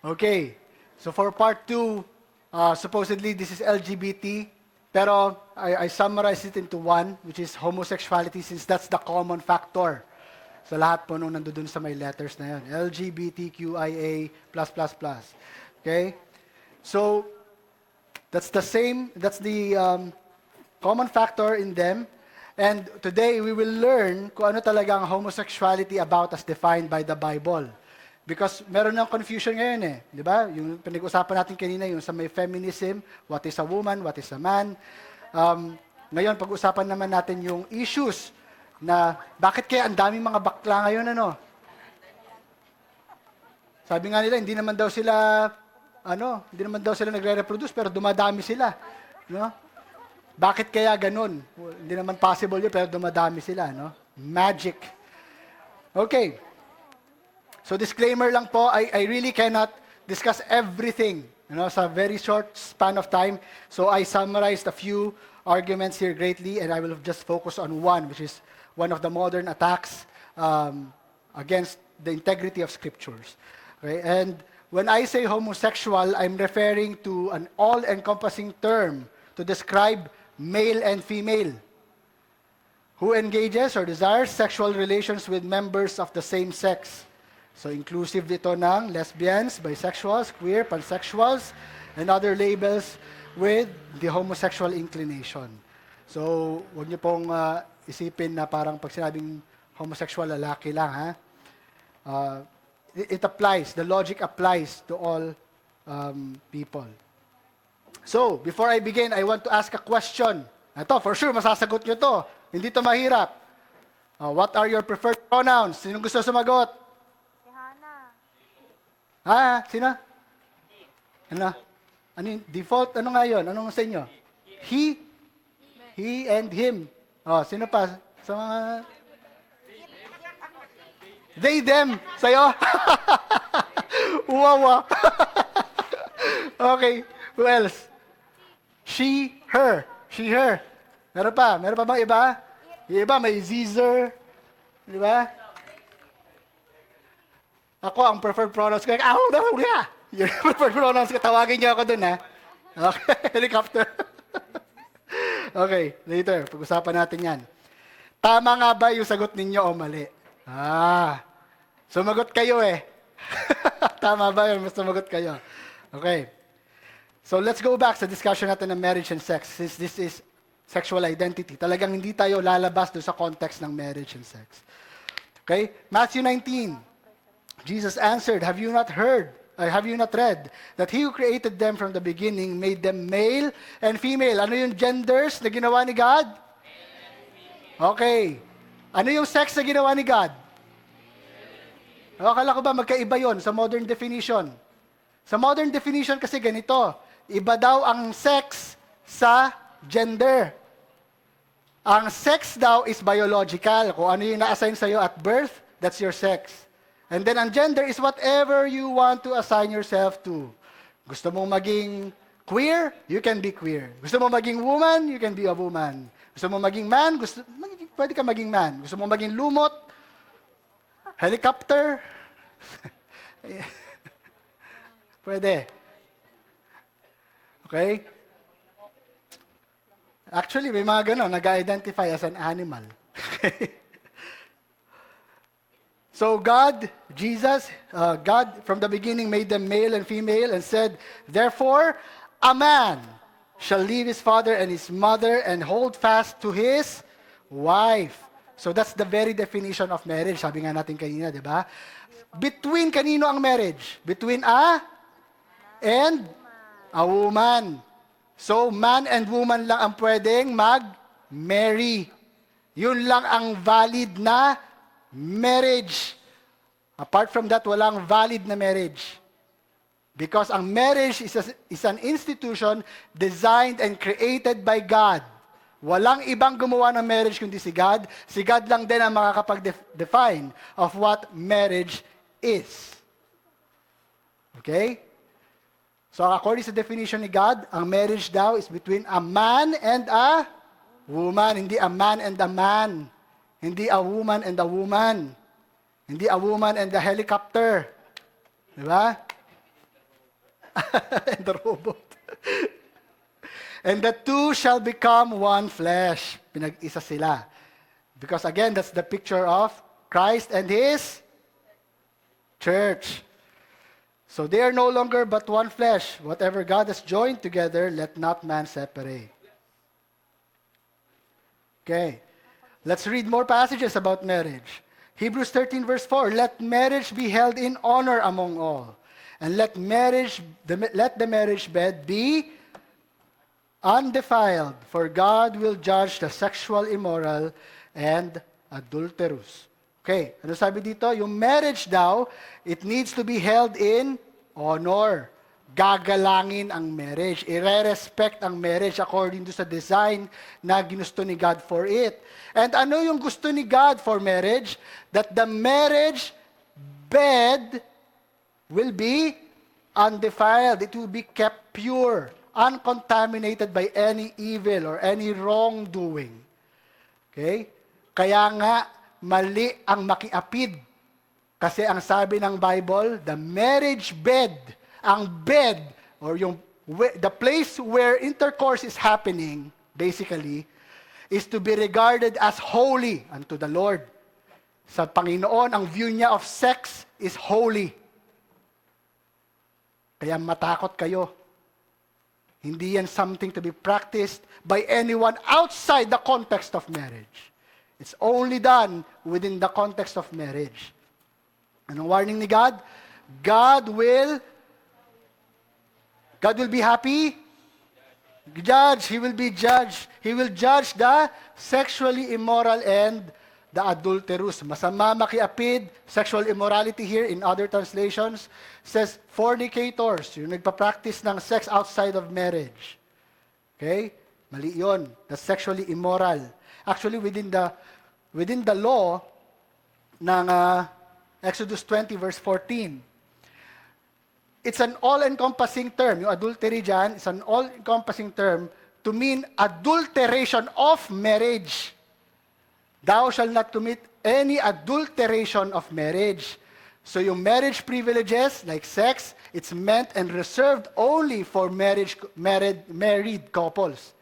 Okay. So for part 2, supposedly this is LGBT, pero I summarize it into one, which is homosexuality, since that's the common factor sa lahat po nung nandoon sa may letters na yun. LGBTQIA+++. Okay? So, that's the common factor in them. And today, we will learn kung ano talaga ang homosexuality about as defined by the Bible. Because meron ng confusion ngayon eh. Di ba? Yung pinag-usapan natin kanina, yung sa may feminism, what is a woman, what is a man. Ngayon, pag-usapan naman natin yung issues na bakit kaya ang daming mga bakla ngayon, ano? Sabi nga nila, hindi naman daw sila nagre-reproduce, pero dumadami sila. No? Bakit kaya ganun? Hindi naman possible yun, pero dumadami sila. No? Magic. Okay. So disclaimer lang po, I really cannot discuss everything sa very short span of time. So I summarized a few arguments here greatly, and I will just focus on one, which is one of the modern attacks against the integrity of scriptures. Okay? And when I say homosexual, I'm referring to an all-encompassing term to describe male and female who engages or desires sexual relations with members of the same sex. So inclusive dito ng lesbians, bisexuals, queer, pansexuals, and other labels with the homosexual inclination. So huwag niyo pong isipin na parang pag sinabing homosexual, lalaki lang, ha? It applies, the logic applies to all people. So, before I begin, I want to ask a question. Ito, for sure, masasagot nyo to. Hindi to mahirap. What are your preferred pronouns? Sinong gusto sumagot? Si Hana. Sino? Ano? Ano yung default? Ano nga yun? Anong sa inyo? He and him. Sino pa? Sa mga... They, them. Sa'yo? Wawa. Okay. Who else? She, her. She, her. Meron pa? Meron pa bang iba? Yung iba, may Caesar. Di ba? Ako, ang preferred pronouns ko, yung preferred pronouns ko, tawagin niyo ako dun, ha? Okay, helicopter. Okay, later, pag-usapan natin yan. Tama nga ba yung sagot ninyo o mali? Sumagot kayo eh. Tama ba yun? Sumagot kayo. Okay. So let's go back sa discussion natin ng marriage and sex, since this is sexual identity. Talagang hindi tayo lalabas doon sa context ng marriage and sex. Okay? Matthew 19. Jesus answered, have you not read that He who created them from the beginning made them male and female? Ano yung genders na ginawa ni God? Okay. Ano yung sex na ginawa ni God? Akala ko ba magkaiba yon sa modern definition? Sa modern definition kasi ganito, iba daw ang sex sa gender. Ang sex daw is biological. Kung ano yung na-assign sa'yo at birth, that's your sex. And then ang gender is whatever you want to assign yourself to. Gusto mong maging queer, you can be queer. Gusto mong maging woman, you can be a woman. Gusto mong maging man, pwede ka maging man. Gusto mong maging lumot, helicopter, pwede. Okay? Actually, may mga ganon, nag-identify as an animal. So God, Jesus, God from the beginning made them male and female and said, therefore, a man shall leave his father and his mother and hold fast to his wife. So that's the very definition of marriage. Sabi nga natin kanina, di ba? Between kanino ang marriage? Between a and a woman. So man and woman lang ang pwedeng mag-marry. Yun lang ang valid na marriage. Apart from that, walang valid na marriage. Because ang marriage is an institution designed and created by God. Walang ibang gumawa ng marriage kundi si God. Si God lang din ang makakapag-define of what marriage is. Okay? So according sa definition ni God, ang marriage daw is between a man and a woman. Hindi a man and a man. Hindi a woman and a woman. Hindi a woman and a helicopter. Di ba? and the robot. And the two shall become one flesh. Pinag-isa sila. Because again, that's the picture of Christ and His church. So they are no longer but one flesh. Whatever God has joined together, let not man separate. Okay. Let's read more passages about marriage. Hebrews 13 verse 4, let marriage be held in honor among all. And let the marriage bed be undefiled, for God will judge the sexual immoral and adulterous. Okay, ano sabi dito? Yung marriage daw, it needs to be held in honor. Gagalangin ang marriage. Ire-respect ang marriage according to sa design na ginusto ni God for it. And ano yung gusto ni God for marriage? That the marriage bed will be undefiled. It will be kept pure, uncontaminated by any evil or any wrongdoing. Okay? Kaya nga, mali ang makiapid. Kasi ang sabi ng Bible, the marriage bed, ang bed, or the place where intercourse is happening, basically, is to be regarded as holy unto the Lord. Sa Panginoon, ang view niya of sex is holy. Kaya matakot kayo. Hindi yan something to be practiced by anyone outside the context of marriage. It's only done within the context of marriage. Anong warning ni God? God will be happy. Judge. He will be judged. He will judge the sexually immoral and the adulterous. Masama makiapid. Sexual immorality here in other translations says fornicators. Yung nagpa-practice ng sex outside of marriage. Okay? Mali yun. That's sexually immoral. Actually, within the law ng Exodus 20 verse 14, it's an all-encompassing term. Yung adultery dyan is an all-encompassing term to mean adulteration of marriage. Thou shalt not commit any adulteration of marriage. So yung marriage privileges, like sex, it's meant and reserved only for married couples.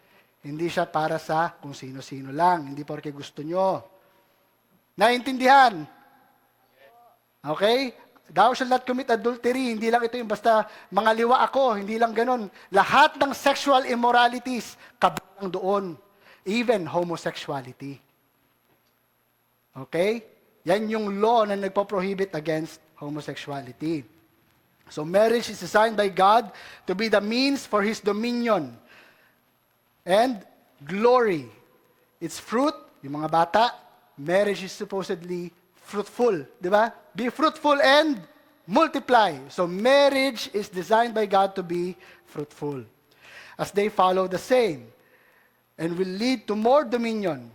Hindi siya para sa kung sino-sino lang. Hindi porque gusto nyo. Naintindihan? Okay? Thou shalt not commit adultery. Hindi lang ito yung basta mga liwa ako. Hindi lang ganun. Lahat ng sexual immoralities, kabilang doon. Even homosexuality. Okay? Yan yung law na nagpo-prohibit against homosexuality. So marriage is designed by God to be the means for His dominion and glory. Its fruit, yung mga bata, marriage is supposedly fruitful. Di ba? Be fruitful and multiply. So marriage is designed by God to be fruitful. As they follow the same. And will lead to more dominion.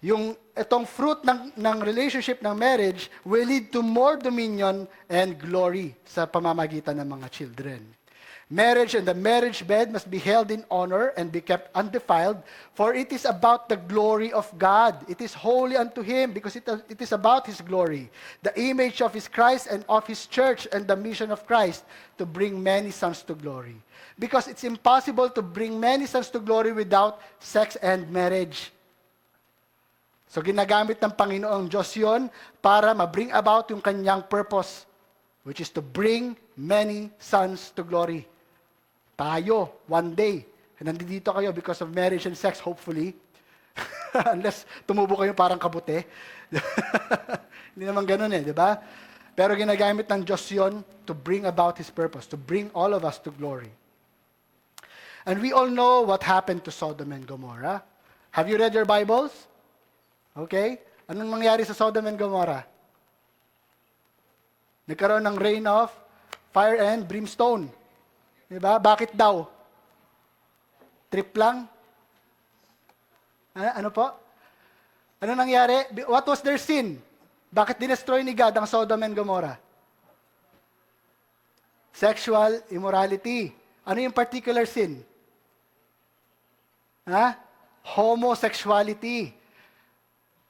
Yung itong fruit ng relationship ng marriage will lead to more dominion and glory sa pamamagitan ng mga children. Marriage and the marriage bed must be held in honor and be kept undefiled, for it is about the glory of God. It is holy unto Him because it is about His glory, the image of His Christ and of His church, and the mission of Christ to bring many sons to glory. Because it's impossible to bring many sons to glory without sex and marriage. So ginagamit ng Panginoong Diyos yun para ma-bring about yung kanyang purpose, which is to bring many sons to glory. Tayo, one day, nandito kayo because of marriage and sex, hopefully. Unless tumubo kayo parang kabute. Hindi naman ganun di ba? Pero ginagamit ng Diyos yun to bring about His purpose, to bring all of us to glory. And we all know what happened to Sodom and Gomorrah. Have you read your Bibles? Okay? Anong nangyari sa Sodom and Gomorrah? Nagkaroon ng rain of fire and brimstone. Diba? Bakit daw? Trip lang? Ano po? Ano nangyari? What was their sin? Bakit dinestroy ni God ang Sodom and Gomorrah? Sexual immorality. Ano yung particular sin? Homosexuality.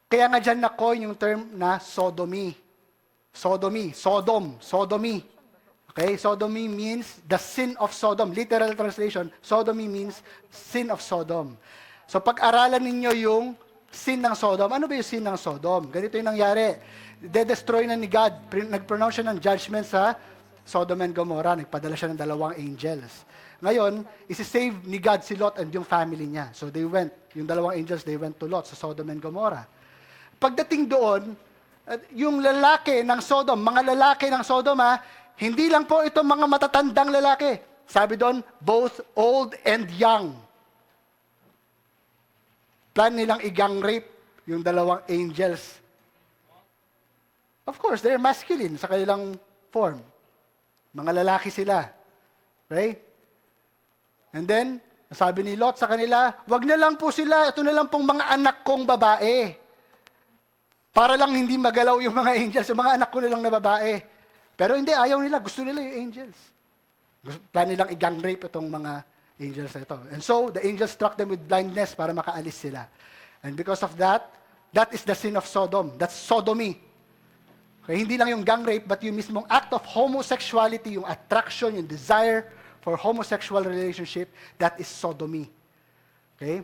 Kaya nga dyan na-coin yung term na sodomy. Sodomy. Okay? Sodomy means the sin of Sodom. Literal translation, sodomy means sin of Sodom. So pag-aralan ninyo yung sin ng Sodom, ano ba yung sin ng Sodom? Ganito yung nangyari. De-destroy na ni God. Nag-pronounce siya ng judgment sa Sodom and Gomorrah. Nagpadala siya ng 2 angels. Ngayon, isi-save ni God si Lot and yung family niya. So they went, yung 2 angels, they went to Lot sa Sodom and Gomorrah. Pagdating doon, yung lalaki ng Sodom, mga lalaki ng Sodom, hindi lang po itong mga matatandang lalaki. Sabi doon, both old and young. Plan nilang i-gang rape yung 2 angels. Of course, they're masculine sa kanilang form. Mga lalaki sila. Right? And then, sabi ni Lot sa kanila, wag na lang po sila, ito na lang pong mga anak kong babae. Para lang hindi magalaw yung mga angels, yung mga anak ko na lang na babae. Pero hindi, ayaw nila, gusto nila yung angels. Plan nilang i-gang rape itong mga angels na ito. And so, the angels struck them with blindness para makaalis sila. And because of that, that is the sin of Sodom. That's sodomy. Okay, hindi lang yung gang rape, but yung mismong act of homosexuality, yung attraction, yung desire for homosexual relationship, that is sodomy. Okay?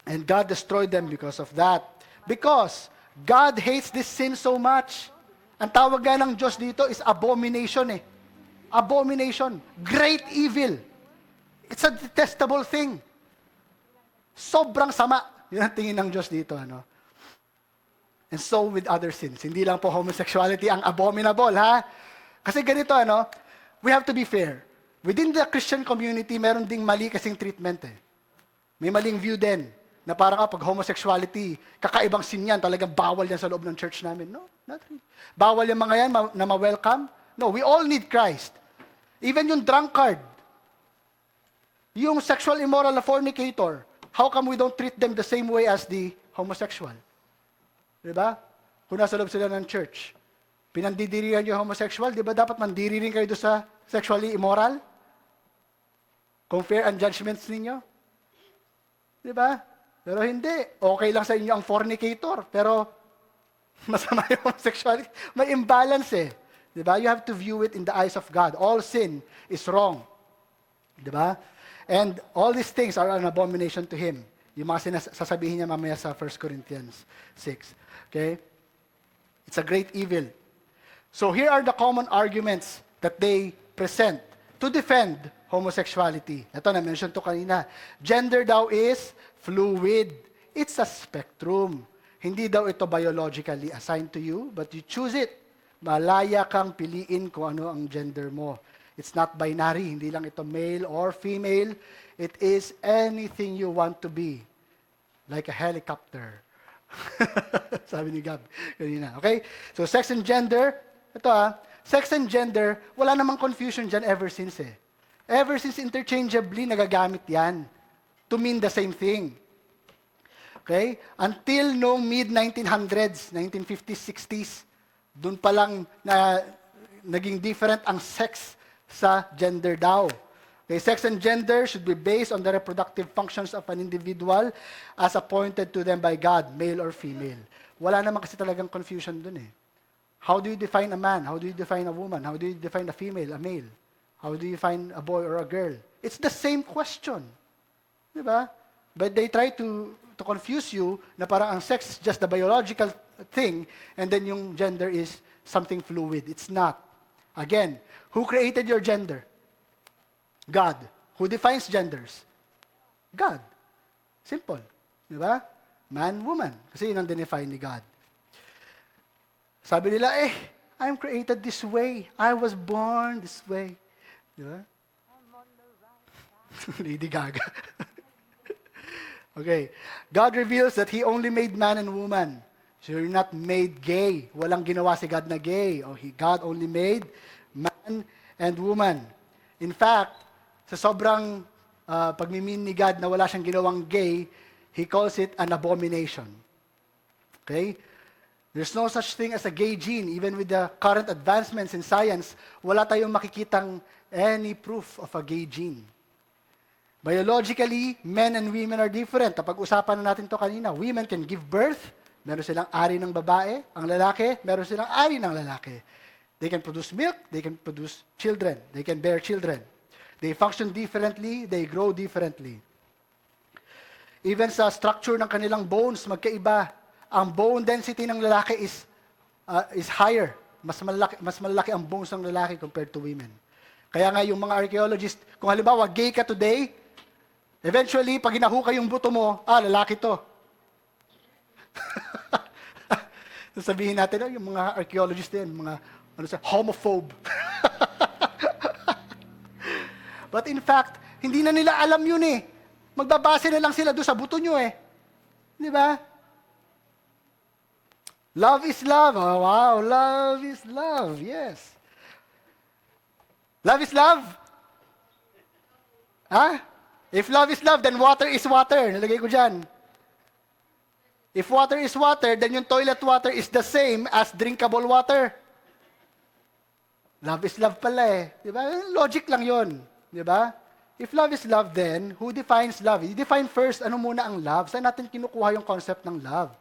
And God destroyed them because of that. Because God hates this sin so much. Ang tawag nga ng Diyos dito is abomination eh. Abomination. Great evil. It's a detestable thing. Sobrang sama. Yun ang tingin ng Diyos dito. Ano? And so with other sins. Hindi lang po homosexuality ang abominable, ha? Kasi ganito, ano? We have to be fair. Within the Christian community, meron ding mali kasing treatment eh. May maling view din. Na parang pag homosexuality, kakaibang sin yan, talagang bawal yan sa loob ng church namin. No, not really. Bawal yung mga yan na ma-welcome. No, we all need Christ. Even yung drunkard, yung sexual immoral na fornicator, how come we don't treat them the same way as the homosexual? Diba? Kung nasa loob sila ng church, pinandidirihan yung homosexual, di ba dapat mandiri rin kayo doon sa sexually immoral? Kung fair ang judgments ninyo? Di ba? Pero hindi. Okay lang sa inyo ang fornicator, pero masama yung homosexuality. May imbalance eh. Di ba? You have to view it in the eyes of God. All sin is wrong. Di ba? And all these things are an abomination to Him. Yung mga sasabihin niya mamaya sa 1 Corinthians 6. Okay? It's a great evil. So here are the common arguments that they present to defend homosexuality. Ito, na-mention to kanina. Gender daw is fluid. It's a spectrum. Hindi daw ito biologically assigned to you, but you choose it. Malaya kang piliin kung ano ang gender mo. It's not binary. Hindi lang ito male or female. It is anything you want to be. Like a helicopter. Sabi ni Gab kanina. Okay? So sex and gender, ito sex and gender, wala namang confusion dyan ever since eh. Ever since interchangeably nagagamit yan to mean the same thing. Okay? Until no mid-1900s, 1950s, 60s, dun pa lang na naging different ang sex sa gender daw. Okay, sex and gender should be based on the reproductive functions of an individual as appointed to them by God, male or female. Wala naman kasi talagang confusion dun eh. How do you define a man? How do you define a woman? How do you define a female, a male? How do you find a boy or a girl? It's the same question. Diba? But they try to confuse you na parang ang sex is just the biological thing and then yung gender is something fluid. It's not. Again, who created your gender? God. Who defines genders? God. Simple. Diba? Man, woman. Kasi yun ang define ni God. Sabi nila, I'm created this way. I was born this way. Diba? Lady Gaga. Okay. God reveals that He only made man and woman. So you're not made gay. Walang ginawa si God na gay. God only made man and woman. In fact, sa sobrang pagmimin ni God na wala siyang ginawang gay, He calls it an abomination. Okay? There's no such thing as a gay gene. Even with the current advancements in science, wala tayong makikitang any proof of a gay gene. Biologically, men and women are different. Napag-usapan na natin to kanina. Women can give birth. Meron silang ari ng babae. Ang lalaki, meron silang ari ng lalaki. They can produce milk, they can produce children, they can bear children. They function differently, they grow differently. Even sa structure ng kanilang bones, magkaiba. Ang bone density ng lalaki is higher. Mas malaki ang bones ng lalaki compared to women. Kaya nga yung mga archaeologists, kung halimbawa gay ka today, eventually, pag hinahukay yung buto mo, lalaki to. Sabihin natin, yung mga archaeologists din, mga homophobe. But in fact, hindi na nila alam yun eh. Magbabase na lang sila doon sa buto nyo eh. Di ba? Love is love. Oh, wow, love is love. Yes. Love is love? Ha? If love is love, then water is water. Nalagay ko dyan. If water is water, then yung toilet water is the same as drinkable water. Love is love pala eh. Di ba? Logic lang yon. Di ba? If love is love, then, who defines love? I-define first, ano muna ang love? Saan natin kinukuha yung concept ng love?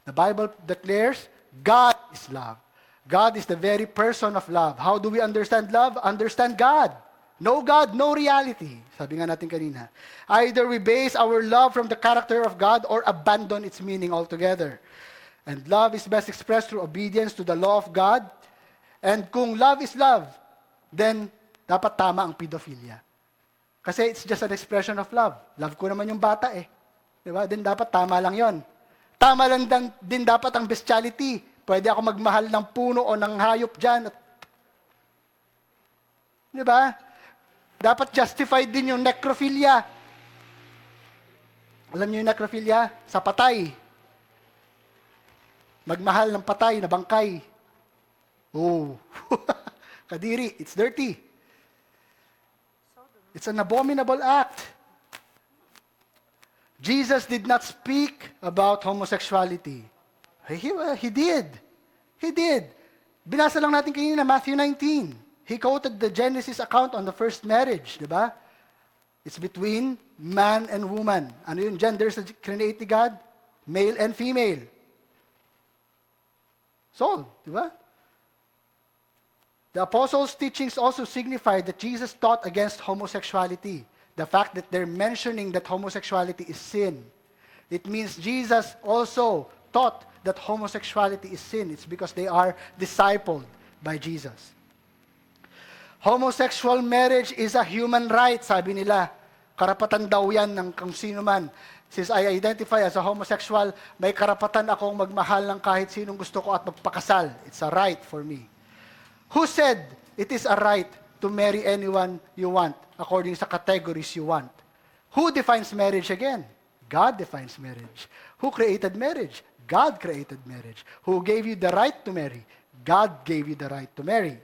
The Bible declares, God is love. God is the very person of love. How do we understand love? Understand God. No God, no reality. Sabi nga natin kanina. Either we base our love from the character of God or abandon its meaning altogether. And love is best expressed through obedience to the law of God. And kung love is love, then dapat tama ang pedophilia. Kasi it's just an expression of love. Love ko naman yung bata eh. Diba? Then dapat tama lang yon. Tama lang din dapat ang bestiality. Pwede ako magmahal ng puno o ng hayop dyan. Diba? Dapat justified din yung necrophilia. Alam niyo yung necrophilia? Sa patay. Magmahal ng patay na bangkay. Oh. Kadiri, it's dirty. It's an abominable act. Jesus did not speak about homosexuality. He did. He did. Binasa lang natin kanina, Matthew 19. He quoted the Genesis account on the first marriage, di ba? It's between man and woman. Ano yung gender sa created God? Male and female. So, di ba? The apostles' teachings also signify that Jesus taught against homosexuality. The fact that they're mentioning that homosexuality is sin. It means Jesus also taught that homosexuality is sin. It's because they are discipled by Jesus. Homosexual marriage is a human right, sabi nila. Karapatan daw yan ng kung sino man. Since I identify as a homosexual, may karapatan akong magmahal ng kahit sinong gusto ko at magpakasal. It's a right for me. Who said it is a right to marry anyone you want according sa categories you want? Who defines marriage again? God defines marriage. Who created marriage? God created marriage. Who gave you the right to marry? God gave you the right to marry.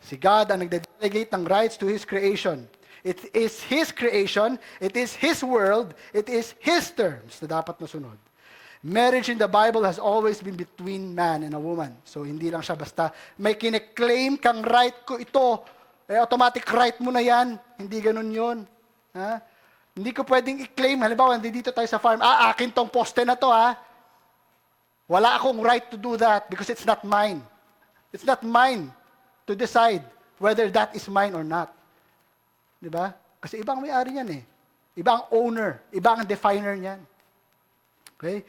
Si God ang nagde-delegate ng rights to His creation. It is His creation, it is His world, it is His terms na dapat masunod. Marriage in the Bible has always been between man and a woman. So hindi lang siya basta may kine-claim kang right ko ito, automatic right mo na yan. Hindi ganun yun. Ha? Hindi ko pwedeng i-claim, halimbawa, dito tayo sa farm, akin tong poste na to, ha? Wala akong right to do that because it's not mine. It's not mine to decide whether that is mine or not. Di ba? Kasi ibang may-ari niyan eh. Ibang owner, ibang definer niyan. Okay?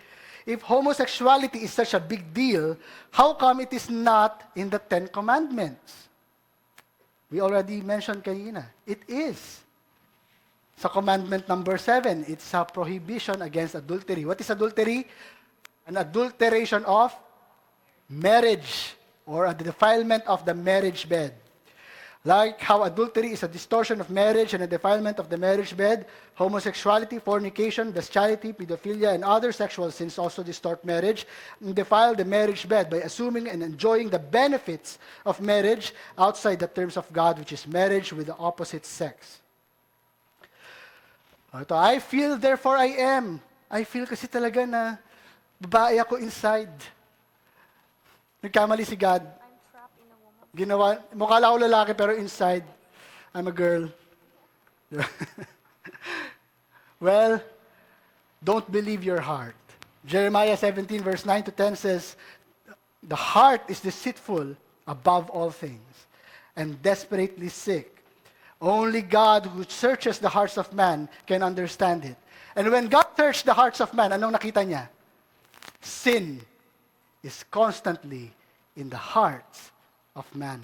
If homosexuality is such a big deal, how come it is not in the Ten Commandments? We already mentioned kanina. It is. Sa commandment number 7, it's a prohibition against adultery. What is adultery? An adulteration of marriage or a defilement of the marriage bed. Like how adultery is a distortion of marriage and a defilement of the marriage bed, homosexuality, fornication, bestiality, pedophilia, and other sexual sins also distort marriage and defile the marriage bed by assuming and enjoying the benefits of marriage outside the terms of God, which is marriage with the opposite sex. Ito, I feel, therefore I am. I feel kasi talaga na babae ako inside. Nagkamali si God. Ginawa, mukha lang ako lalaki pero inside, I'm a girl. Well, don't believe your heart. Jeremiah 17 verse 9 to 10 says, the heart is deceitful above all things, and desperately sick. Only God who searches the hearts of man can understand it. And when God searched the hearts of man, anong nakita niya? Sin is constantly in the hearts of man.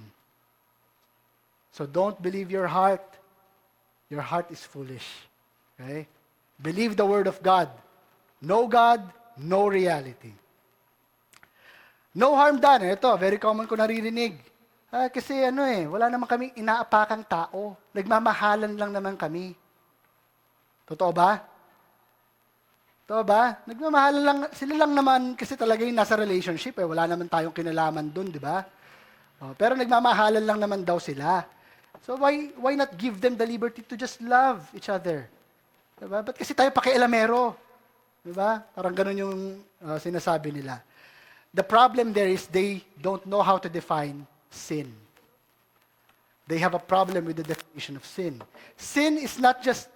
So don't believe your heart. Your heart is foolish. Okay? Believe the word of God. No God, no reality. No harm done. Ito, very common ko naririnig. Kasi wala naman kaming inaapakang tao. Nagmamahalan lang naman kami. Totoo ba? Totoo ba? Nagmamahalan lang, sila lang naman kasi talaga yung nasa relationship. Wala naman tayong kinalaman dun, di ba? Pero nagmamahalan lang naman daw sila. So why not give them the liberty to just love each other? Diba? Ba't kasi tayo pakialamero? Diba? Parang ganun yung sinasabi nila. The problem there is they don't know how to define sin. They have a problem with the definition of sin. Sin is not just,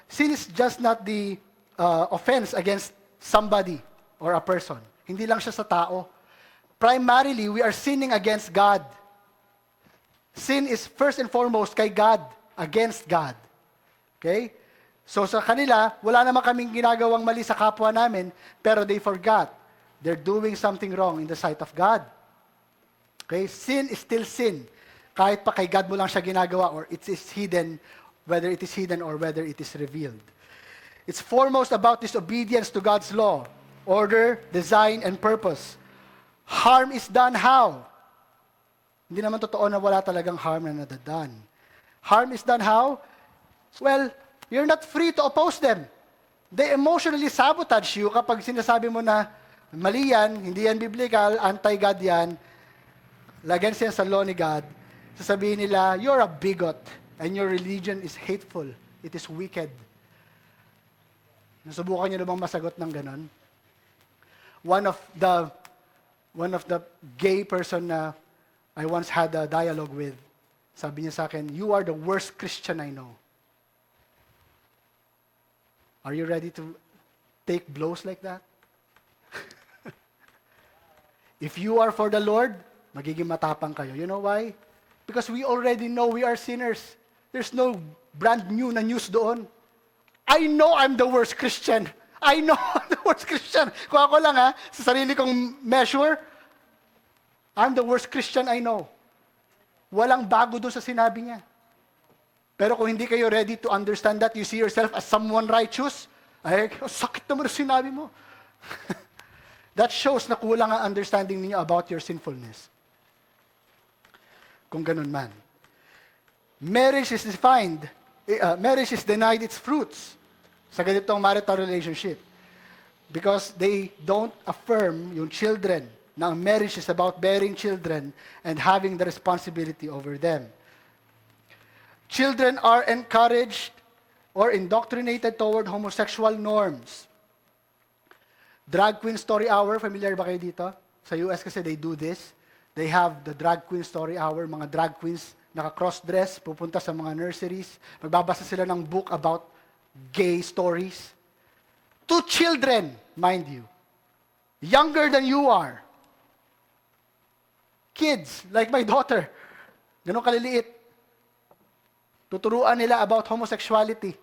sin is just not the offense against somebody or a person. Hindi lang siya sa tao. Primarily, we are sinning against God. Sin is first and foremost kay God, against God. Okay? So sa kanila, wala naman kaming ginagawang mali sa kapwa namin, pero they forgot. They're doing something wrong in the sight of God. Okay? Sin is still sin. Kahit pa kay God mo lang siya ginagawa or it is hidden, whether it is hidden or whether it is revealed. It's foremost about disobedience to God's law, order, design, and purpose. Harm is done how? Hindi naman totoo na wala talagang harm na nadadone. Harm is done how? Well, you're not free to oppose them. They emotionally sabotage you kapag sinasabi mo na mali yan, hindi yan biblical, anti-God yan, against yan sa law ni God. Sasabihin nila, you're a bigot and your religion is hateful. It is wicked. Nasubukan niyo na bang masagot ng ganon? One of the gay person na I once had a dialogue with, sabi niya sa akin, you are the worst Christian I know. Are you ready to take blows like that? If you are for the Lord, magiging matapang kayo. You know why? Because we already know we are sinners. There's no brand new na news doon. I know I'm the worst Christian. I know I'm the worst Christian. Kung ako lang sa sarili kong measure, I'm the worst Christian I know. Walang bago doon sa sinabi niya. Pero kung hindi kayo ready to understand that, you see yourself as someone righteous, sakit naman ang sinabi mo. That shows na kulang ang understanding niyo about your sinfulness. Kung ganun man. Marriage is denied its fruits sa ganitong marital relationship. Because they don't affirm yung children na ang marriage is about bearing children and having the responsibility over them. Children are encouraged or indoctrinated toward homosexual norms. Drag Queen Story Hour, familiar ba kayo dito? Sa US kasi they do this. They have the Drag Queen Story Hour, mga drag queens naka-cross-dress, pupunta sa mga nurseries, magbabasa sila ng book about gay stories. To children, mind you. Younger than you are. Kids, like my daughter, ganun kaliliit. Tuturuan nila about homosexuality.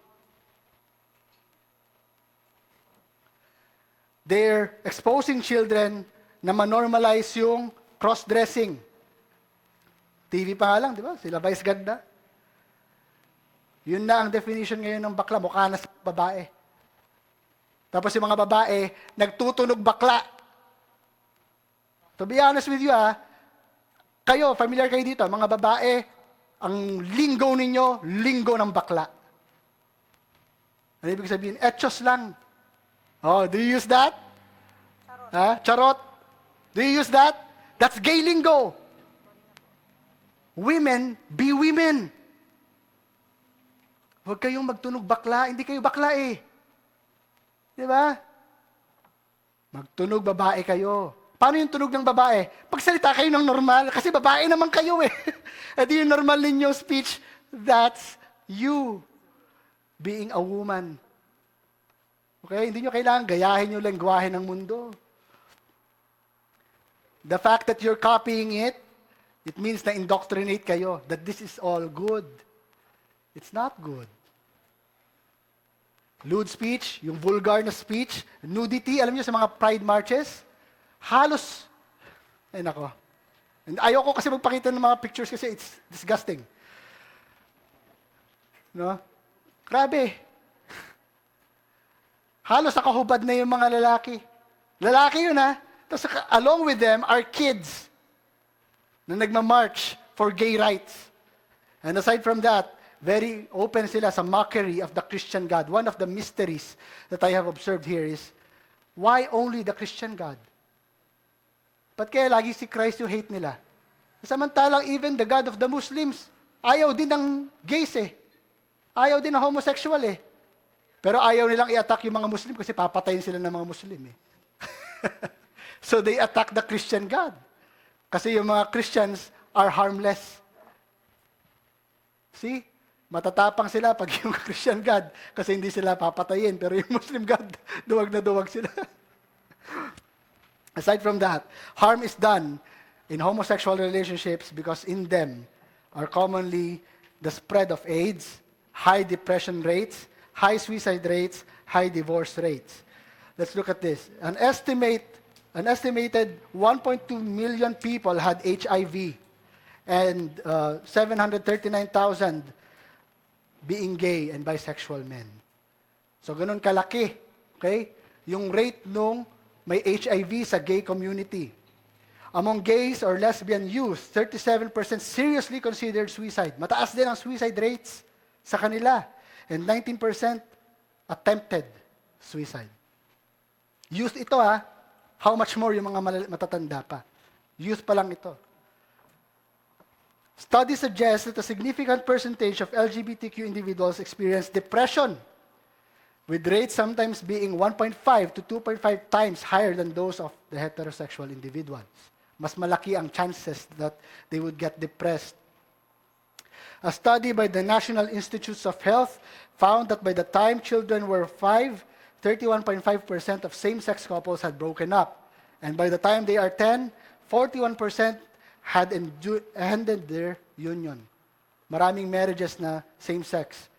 They're exposing children na manormalize yung cross-dressing. TV pa nga lang, di ba? Sila vice ganda. Yun na ang definition ngayon ng bakla, mukha na sa babae. Tapos yung mga babae, nagtutunog bakla. To be honest with you, kayo, familiar kayo dito, mga babae, ang linggo ninyo, linggo ng bakla. Ano ibig sabihin? Etchos lang. Oh, do you use that? Charot. Charot? Do you use that? That's gay lingo. Women, be women. Huwag kayong magtunog bakla. Hindi kayo bakla eh. Di ba? Magtunog babae kayo. Paano yung tunog ng babae? Pagsalita kayo ng normal, kasi babae naman kayo eh. At yung normal ninyong speech, that's you being a woman. Okay? Hindi nyo kailangan gayahin yung lengguwahe ng mundo. The fact that you're copying it, it means na indoctrinate kayo, that this is all good. It's not good. Lewd speech, yung vulgar na speech, nudity, alam niyo sa mga pride marches, halos, ay nako. And ayoko kasi magpakita ng mga pictures kasi it's disgusting. No? Grabe. Halos nakahubad na yung mga lalaki. Lalaki yun ha. Tapos along with them are kids na nagmamarch for gay rights. And aside from that, very open sila sa mockery of the Christian God. One of the mysteries that I have observed here is, why only the Christian God? Ba't kaya lagi si Christ yung hate nila? Samantalang even the God of the Muslims, ayaw din ng gays eh. Ayaw din ng homosexual eh. Pero ayaw nilang i-attack yung mga Muslim kasi papatayin sila ng mga Muslim eh. So they attack the Christian God. Kasi yung mga Christians are harmless. See? Matatapang sila pag yung Christian God kasi hindi sila papatayin. Pero yung Muslim God, duwag na duwag sila. Aside from that, harm is done in homosexual relationships because in them are commonly the spread of AIDS, high depression rates, high suicide rates, high divorce rates. Let's look at this. An estimated 1.2 million people had HIV and 739,000 being gay and bisexual men. So ganun kalaki, okay? Yung rate nung may HIV sa gay community. Among gays or lesbian youth, 37% seriously considered suicide. Mataas din ang suicide rates sa kanila. And 19% attempted suicide. Youth ito ha. How much more yung mga matatanda pa. Youth pa lang ito. Studies suggest that a significant percentage of LGBTQ individuals experience depression, with rates sometimes being 1.5 to 2.5 times higher than those of the heterosexual individuals. Mas malaki ang chances that they would get depressed. A study by the National Institutes of Health found that by the time children were 5, 31.5% of same-sex couples had broken up. And by the time they are 10, 41% had ended their union. Maraming marriages na same-sex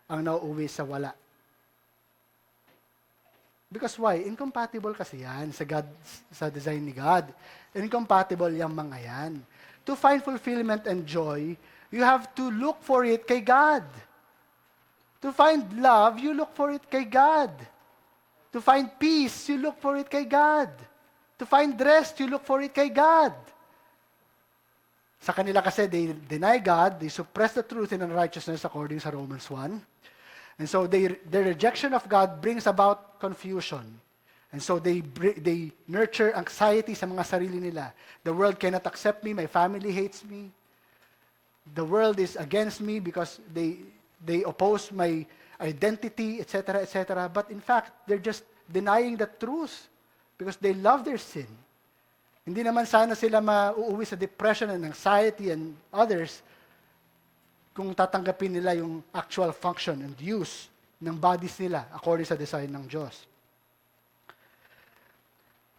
ang nauuwi sa wala. Because why? Incompatible kasi yan sa design ni God. Incompatible yung mga yan. To find fulfillment and joy, you have to look for it kay God. To find love, you look for it kay God. To find peace, you look for it kay God. To find rest, you look for it kay God. Sa kanila kasi, they deny God, they suppress the truth and unrighteousness according sa Romans 1. And so their rejection of God brings about confusion. And so they nurture anxiety sa mga sarili nila. The world cannot accept me, my family hates me. The world is against me because they oppose my identity, etc., etc. But in fact, they're just denying the truth because they love their sin. Hindi naman sana sila mauuwi sa depression and anxiety and others kung tatanggapin nila yung actual function and use ng bodies nila according sa design ng Diyos.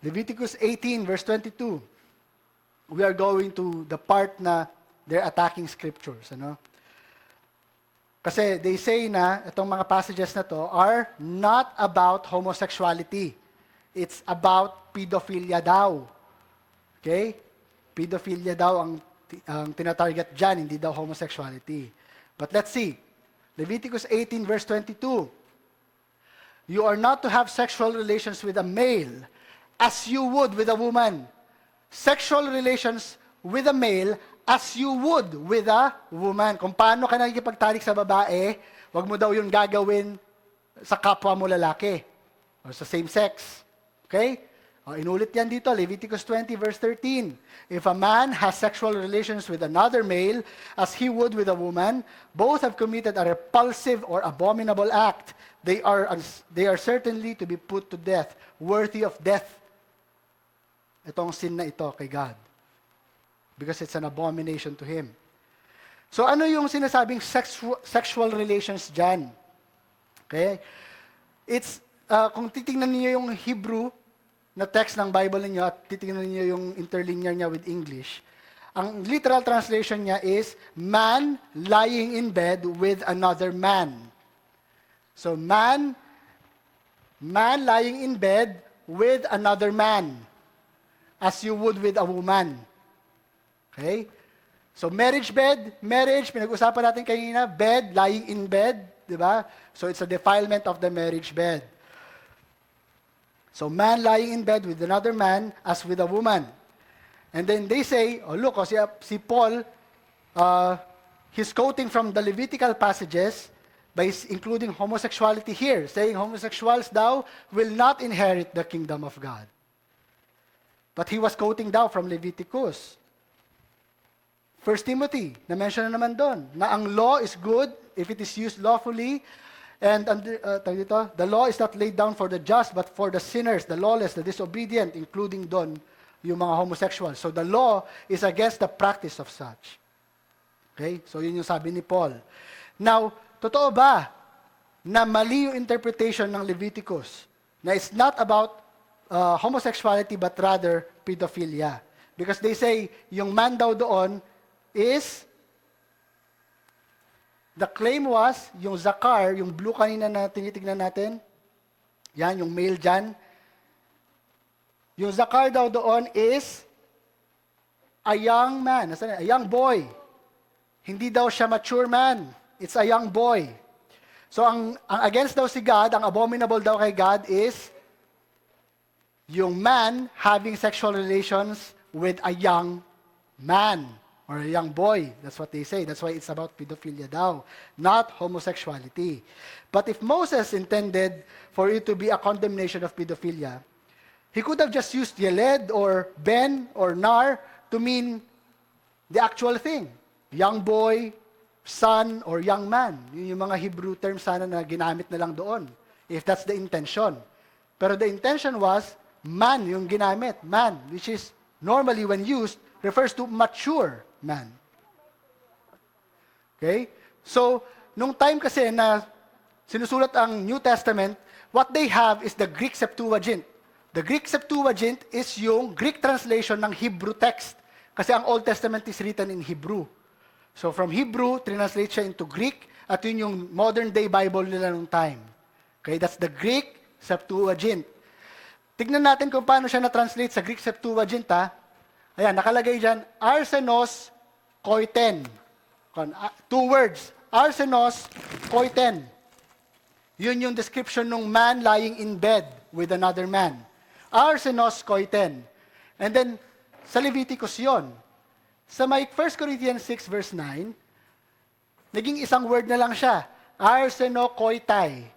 Leviticus 18 verse 22. We are going to the part na they're attacking scriptures. Ano? Kasi they say na itong mga passages na to are not about homosexuality. It's about pedophilia daw. Okay? Pedophilia daw ang tinatarget dyan, hindi daw homosexuality. But let's see. Leviticus 18 verse 22. You are not to have sexual relations with a male as you would with a woman. Sexual relations with a male as you would with a woman. Kung paano ka nakikipagtalik sa babae, wag mo daw yun gagawin sa kapwa mo lalaki or sa same sex. Okay? Inulit yan dito, Leviticus 20 verse 13. If a man has sexual relations with another male as he would with a woman, both have committed a repulsive or abominable act. They are certainly to be put to death, worthy of death. Itong sin na ito kay God. Because it's an abomination to Him. So ano yung sinasabing sexual relations dyan? Okay? It's, kung titingnan niyo yung Hebrew, na text ng Bible ninyo at titingnan niyo yung interlinear niya with English, ang literal translation niya is, man lying in bed with another man. So, man lying in bed with another man, as you would with a woman. Okay? So, marriage, pinag-usapan natin kanina, bed, lying in bed, di ba? So, it's a defilement of the marriage bed. So, man lying in bed with another man as with a woman. And then they say, oh look, si Paul, he's quoting from the Levitical passages by including homosexuality here, saying homosexuals daw will not inherit the kingdom of God. But he was quoting daw from Leviticus. 1 Timothy, na-mention na naman doon, na ang law is good if it is used lawfully, and the law is not laid down for the just, but for the sinners, the lawless, the disobedient, including doon yung mga homosexuals. So the law is against the practice of such. Okay? So yun yung sabi ni Paul. Now, totoo ba na mali yung interpretation ng Leviticus na it's not about homosexuality but rather pedophilia? Because they say, yung man daw doon is, the claim was, yung zakar, yung blue kanina na tinitignan natin, yan, yung male dyan, yung zakar daw doon is a young man, a young boy. Hindi daw siya mature man. It's a young boy. So ang against daw si God, ang abominable daw kay God is yung man having sexual relations with a young man or a young boy. That's what they say. That's why it's about pedophilia daw, not homosexuality. But if Moses intended for it to be a condemnation of pedophilia, he could have just used Yeled or Ben or Nar to mean the actual thing. Young boy, son, or young man. Yun yung mga Hebrew terms sana na ginamit na lang doon, if that's the intention. Pero the intention was, man yung ginamit. Man, which is normally when used, refers to mature man. Okay? So, nung time kasi na sinusulat ang New Testament, what they have is the Greek Septuagint. The Greek Septuagint is yung Greek translation ng Hebrew text. Kasi ang Old Testament is written in Hebrew. So from Hebrew, translate siya into Greek, at yun yung modern day Bible nila nung time. Okay, that's the Greek Septuagint. Tignan natin kung paano siya na-translate sa Greek Septuagint, ha? Ayan, nakalagay dyan, arsenos koiten. 2 words, arsenos koiten. Yun yung description ng man lying in bed with another man. Arsenos koiten. And then, sa Leviticus yon. Sa may 1 Corinthians 6 verse 9, naging isang word na lang siya. Arsenokoitai.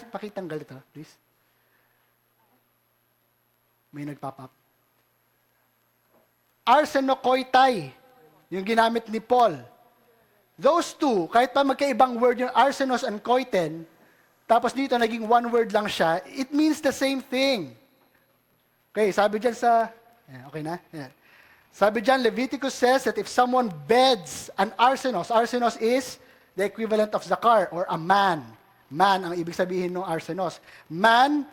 Pakitanggal ito, please. May nagpop up. Arsenokoitai. Yung ginamit ni Paul. Those two, kahit pa magkaibang word yung arsenos and koiten, tapos dito naging one word lang siya, it means the same thing. Okay, sabi dyan sa, okay na? Yeah. Sabi dyan, Leviticus says that if someone beds an arsenos is the equivalent of zakar or a man. Man ang ibig sabihin ng arsenos. Man,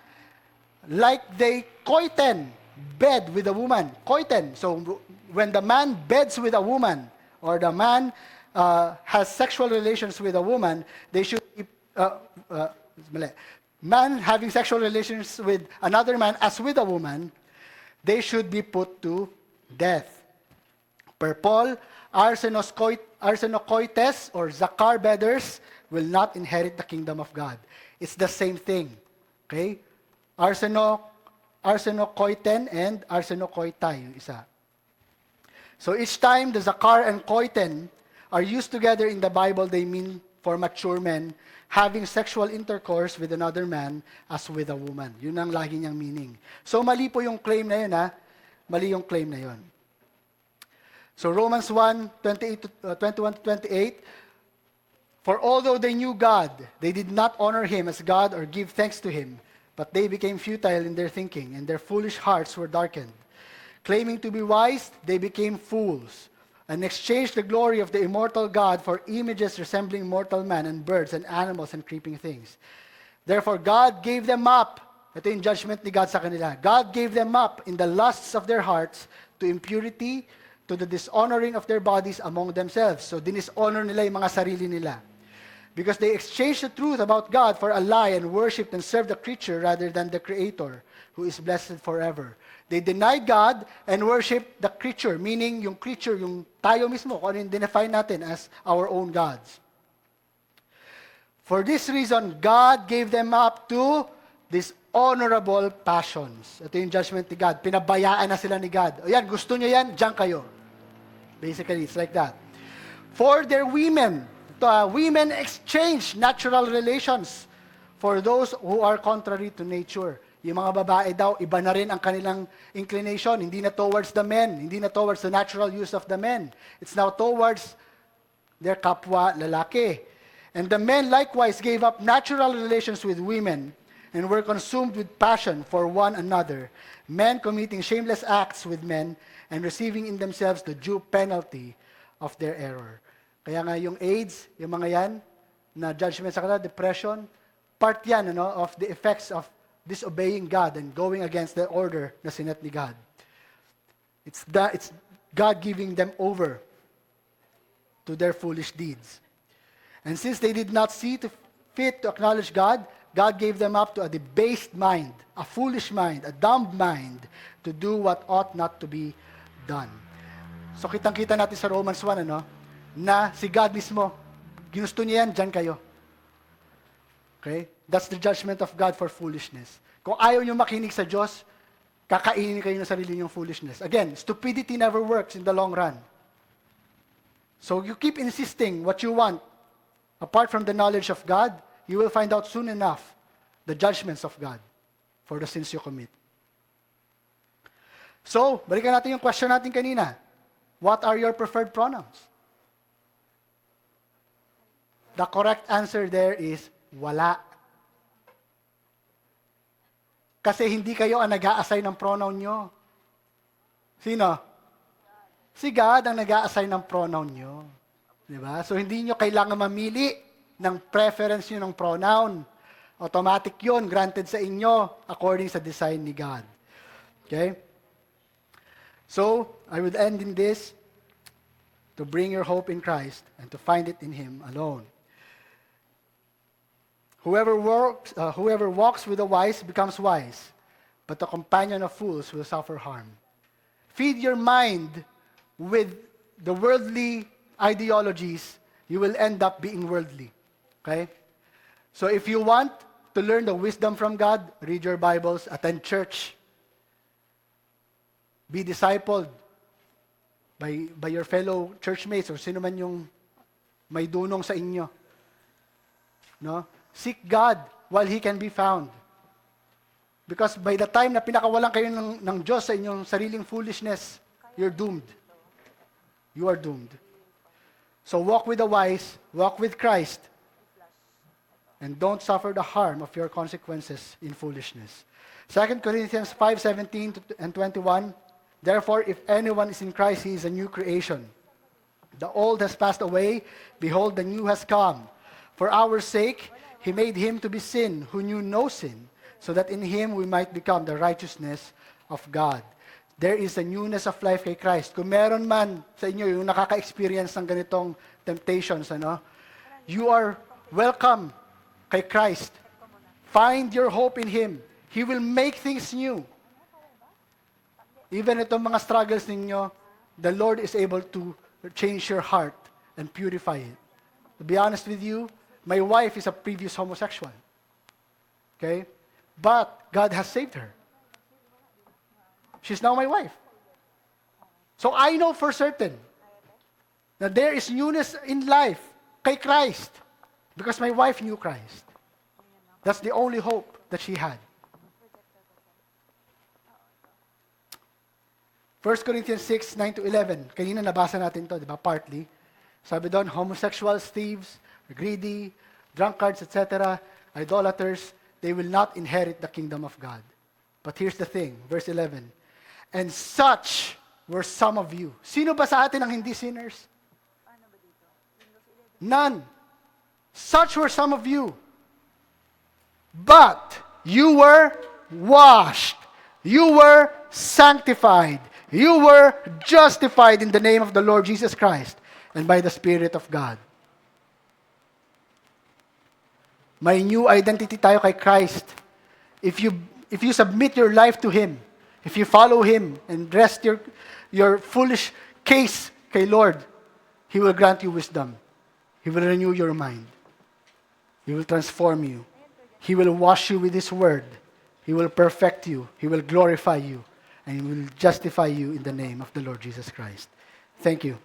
like they koiten, bed with a woman. Koiten. So when the man beds with a woman or the man has sexual relations with a woman, they should be, man having sexual relations with another man as with a woman, they should be put to death. Per Paul, arsenokoites or zakar bedders will not inherit the kingdom of God. It's the same thing. Okay? Arsenokoiten and arsenokoitai, yung isa. So each time the zakar and koiten are used together in the Bible, they mean for mature men having sexual intercourse with another man as with a woman. Yun ang lagi niyang meaning. So mali po yung claim na yun, ha? Mali yung claim na yun. So Romans 1:21-28, for although they knew God, they did not honor Him as God or give thanks to Him, but they became futile in their thinking, and their foolish hearts were darkened. Claiming to be wise, they became fools, and exchanged the glory of the immortal God for images resembling mortal man and birds and animals and creeping things. Therefore God gave them up ito yung judgment ni God sa kanila. God gave them up in the lusts of their hearts to impurity, to the dishonoring of their bodies among themselves. So, dinishonor nila yung mga sarili nila. Because they exchanged the truth about God for a lie and worshipped and served the creature rather than the Creator, who is blessed forever. They denied God and worshiped the creature, meaning yung creature, yung tayo mismo, kung ano yung define natin as our own gods. For this reason, God gave them up to dishonorable passions. Ito yung judgment ni God. Pinabayaan na sila ni God. O yan, gusto nyo yan, diyan kayo. Basically, it's like that. For their women, women exchange natural relations for those who are contrary to nature. Yung mga babae daw, iba na rin ang kanilang inclination. Hindi na towards the men. Hindi na towards the natural use of the men. It's now towards their kapwa lalaki. And the men likewise gave up natural relations with women and were consumed with passion for one another, men committing shameless acts with men and receiving in themselves the due penalty of their error. Kaya nga yung AIDS, yung mga yan, na judgment sa kanila, depression, part yan of the effects of disobeying God and going against the order na sinet ni God. It's God giving them over to their foolish deeds. And since they did not see fit to acknowledge God, God gave them up to a debased mind, a foolish mind, a dumb mind, to do what ought not to be done. So kitang-kita natin sa Romans 1, na si God mismo, ginusto niya yan, dyan kayo. Okay? That's the judgment of God for foolishness. Kung ayaw nyo makinig sa Diyos, kakainin kayo ng sarili nyong foolishness. Again, stupidity never works in the long run. So you keep insisting what you want, apart from the knowledge of God, you will find out soon enough the judgments of God for the sins you commit. So, balikan natin yung question natin kanina. What are your preferred pronouns? The correct answer there is wala. Kasi hindi kayo ang nag-a-assign ng pronoun nyo. Sino? Si God ang nag-a-assign ng pronoun nyo. Diba? So, hindi nyo kailangan mamili ng preference nyo ng pronoun. Automatic yun, granted sa inyo, according sa design ni God. Okay? So, I would end in this, to bring your hope in Christ and to find it in Him alone. Whoever walks with the wise becomes wise, but the companion of fools will suffer harm. Feed your mind with the worldly ideologies, you will end up being worldly. Okay? So if you want to learn the wisdom from God, read your Bibles, attend church. Be discipled by your fellow churchmates or sino man yung may dunong sa inyo. No? Seek God while He can be found. Because by the time na pinakawalan kayo ng Diyos sa inyong sariling foolishness, you're doomed. You are doomed. So walk with the wise, walk with Christ, and don't suffer the harm of your consequences in foolishness. 2 Corinthians 5:17 and 21, therefore, if anyone is in Christ, he is a new creation. The old has passed away, behold, the new has come. For our sake, He made Him to be sin, who knew no sin, so that in Him we might become the righteousness of God. There is a newness of life kay Christ. Kung meron man sa inyo yung nakaka-experience ng ganitong temptations, you are welcome kay Christ. Find your hope in Him. He will make things new. Even itong mga struggles ninyo, the Lord is able to change your heart and purify it. To be honest with you, my wife is a previous homosexual. Okay? But God has saved her. She's now my wife. So I know for certain that there is newness in life kay Christ because my wife knew Christ. That's the only hope that she had. 1 Corinthians 6, 9-11. Kanina nabasa natin to, di ba? Partly. Sabi doon, homosexuals, thieves, greedy, drunkards, etc., idolaters, they will not inherit the kingdom of God. But here's the thing, verse 11. And such were some of you. Sino ba sa atin ang hindi sinners? None. Such were some of you. But you were washed. You were sanctified. You were justified in the name of the Lord Jesus Christ and by the Spirit of God. May new identity tayo kay Christ. If you submit your life to Him, if you follow Him and rest your foolish case kay Lord, He will grant you wisdom. He will renew your mind. He will transform you. He will wash you with His word. He will perfect you. He will glorify you. And He will justify you in the name of the Lord Jesus Christ. Thank you.